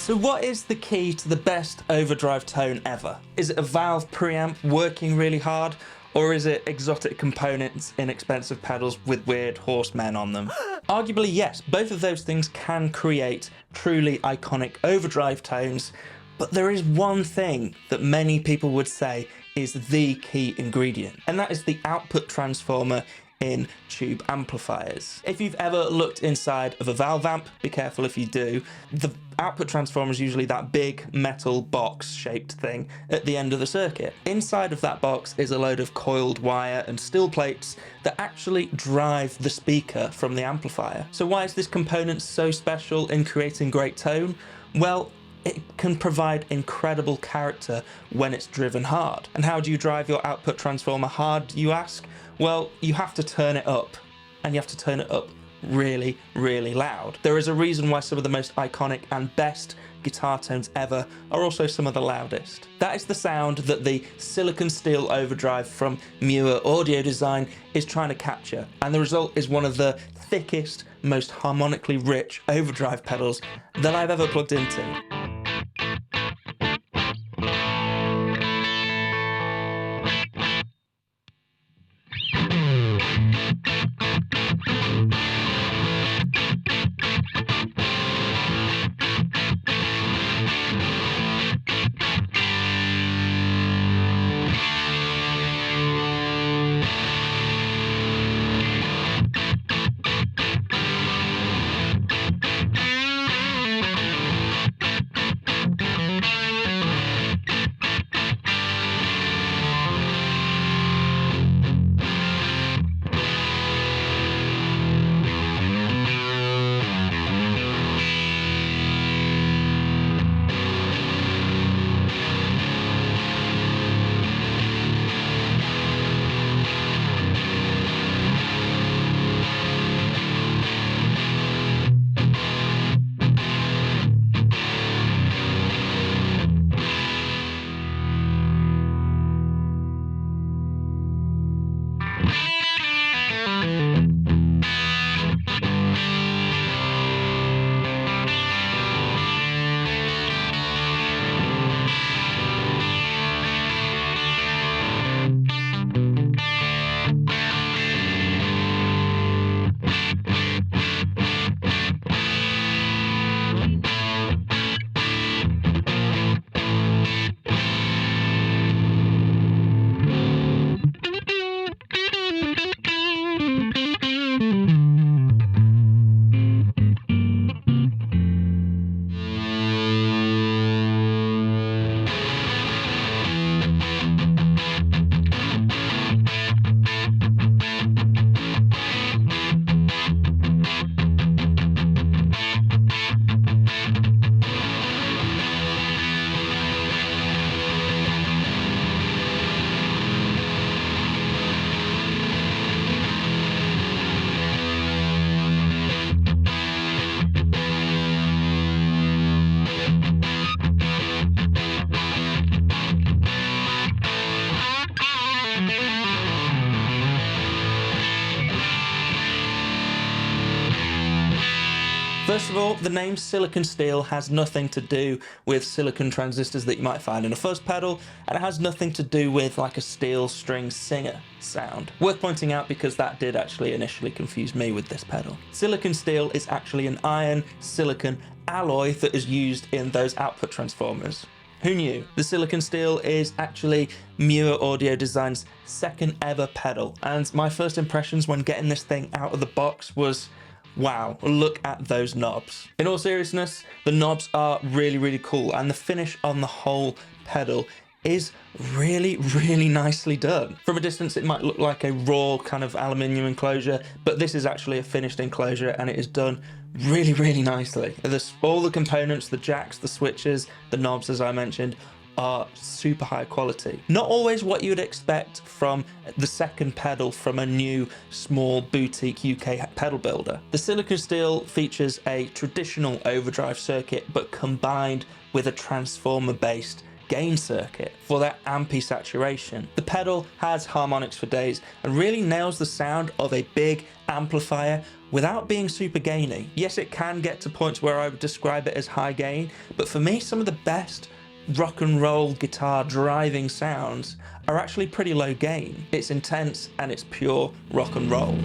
So what is the key to the best overdrive tone ever? Is it a valve preamp working really hard? Or is it exotic components, inexpensive pedals with weird horsemen on them? Arguably yes, both of those things can create truly iconic overdrive tones, but there is one thing that many people would say is the key ingredient, and that is the output transformer in tube amplifiers. If you've ever looked inside of a valve amp, be careful if you do, the output transformer is usually that big metal box shaped thing at the end of the circuit. Inside of that box is a load of coiled wire and steel plates that actually drive the speaker from the amplifier. So why is this component so special in creating great tone? Well, it can provide incredible character when it's driven hard. And how do you drive your output transformer hard, you ask? Well, you have to turn it up, and you have to turn it up really, really loud. There is a reason why some of the most iconic and best guitar tones ever are also some of the loudest. That is the sound that the silicon steel overdrive from Muir audio design is trying to capture, and the result is one of the thickest, most harmonically rich overdrive pedals that I've ever plugged into. First of all, the name silicon steel has nothing to do with silicon transistors that you might find in a fuzz pedal, and it has nothing to do with like a steel string singer sound. Worth pointing out because that did actually initially confuse me with this pedal. Silicon steel is actually an iron silicon alloy that is used in those output transformers. Who knew? The silicon steel is actually Muir Audio Design's second ever pedal, and my first impressions when getting this thing out of the box was, wow, look at those knobs. In all seriousness, the knobs are really, really cool, and the finish on the whole pedal is really, really nicely done. From a distance, it might look like a raw kind of aluminium enclosure, but this is actually a finished enclosure, and it is done really, really nicely. All the components, the jacks, the switches, the knobs, as I mentioned, are super high quality. Not always what you would expect from the second pedal from a new small boutique UK pedal builder. The silicon steel features a traditional overdrive circuit, but combined with a transformer based gain circuit for that ampy saturation. The pedal has harmonics for days and really nails the sound of a big amplifier without being super gainy. Yes, it can get to points where I would describe it as high gain, but for me, some of the best rock and roll guitar driving sounds are actually pretty low gain. It's intense and it's pure rock and roll.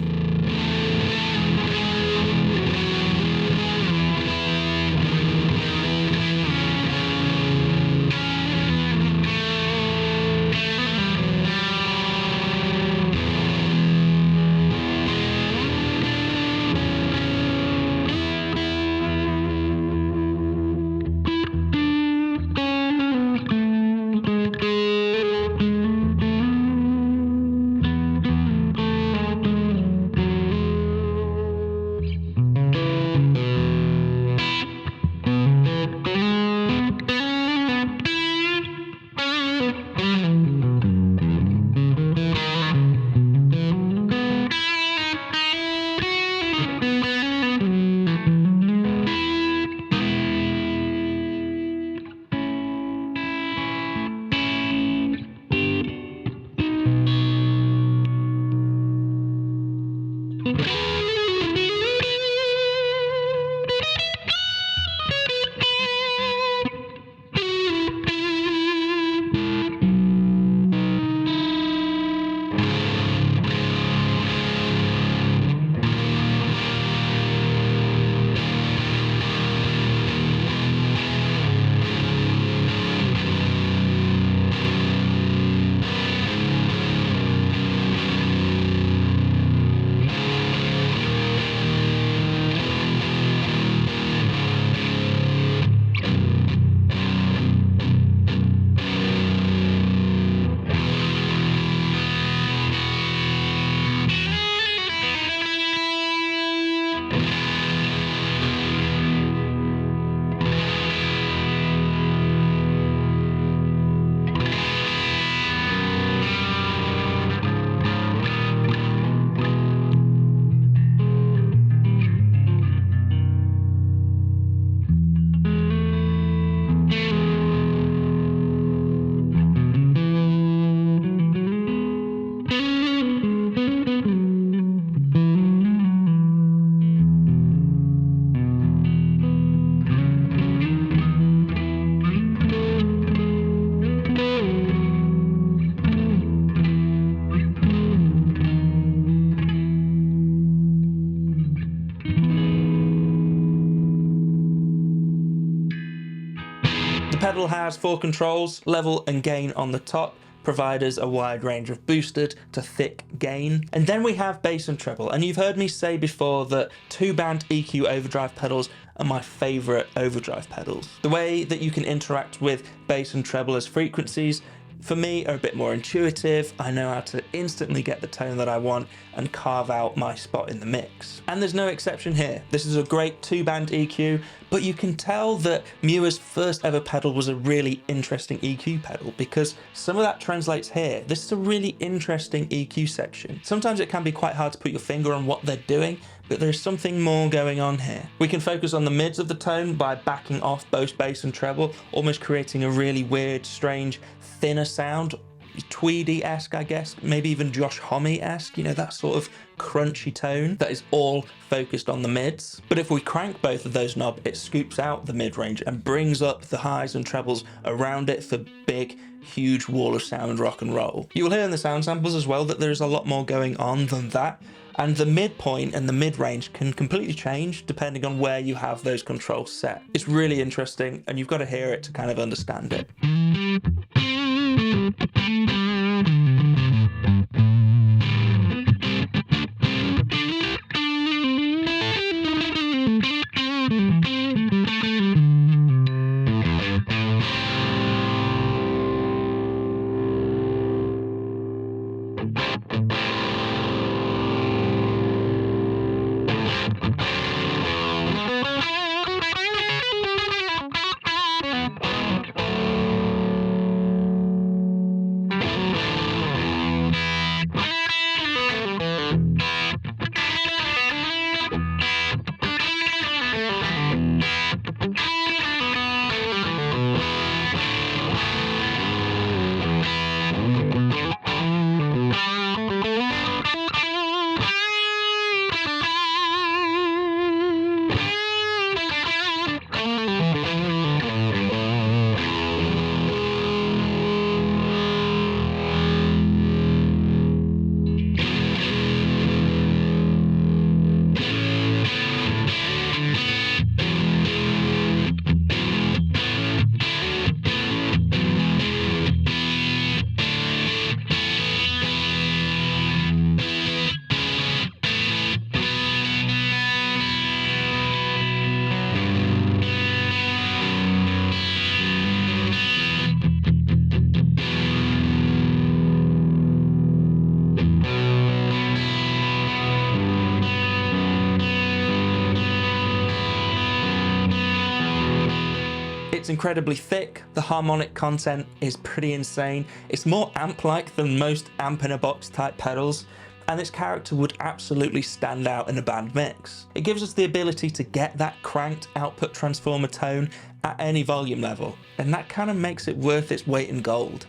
The pedal has 4 controls, level and gain on the top, provide us a wide range of boosted to thick gain. And then we have bass and treble. And you've heard me say before that 2-band EQ overdrive pedals are my favourite overdrive pedals. The way that you can interact with bass and treble as frequencies, for me, are a bit more intuitive. I know how to instantly get the tone that I want and carve out my spot in the mix. And there's no exception here. This is a great 2-band EQ, but you can tell that Muir's first ever pedal was a really interesting EQ pedal because some of that translates here. This is a really interesting EQ section. Sometimes it can be quite hard to put your finger on what they're doing, but there's something more going on here. We can focus on the mids of the tone by backing off both bass and treble, almost creating a really weird, strange, thinner sound, Tweedy-esque, I guess, maybe even Josh Homme-esque, you know, that sort of crunchy tone that is all focused on the mids. But if we crank both of those knobs, it scoops out the mid-range and brings up the highs and trebles around it for big, huge wall of sound rock and roll. You will hear in the sound samples as well that there's a lot more going on than that, and the midpoint and the mid-range can completely change depending on where you have those controls set. It's really interesting, and you've got to hear it to kind of understand it. It's incredibly thick, the harmonic content is pretty insane, it's more amp-like than most amp-in-a-box type pedals, and its character would absolutely stand out in a band mix. It gives us the ability to get that cranked output transformer tone at any volume level, and that kind of makes it worth its weight in gold.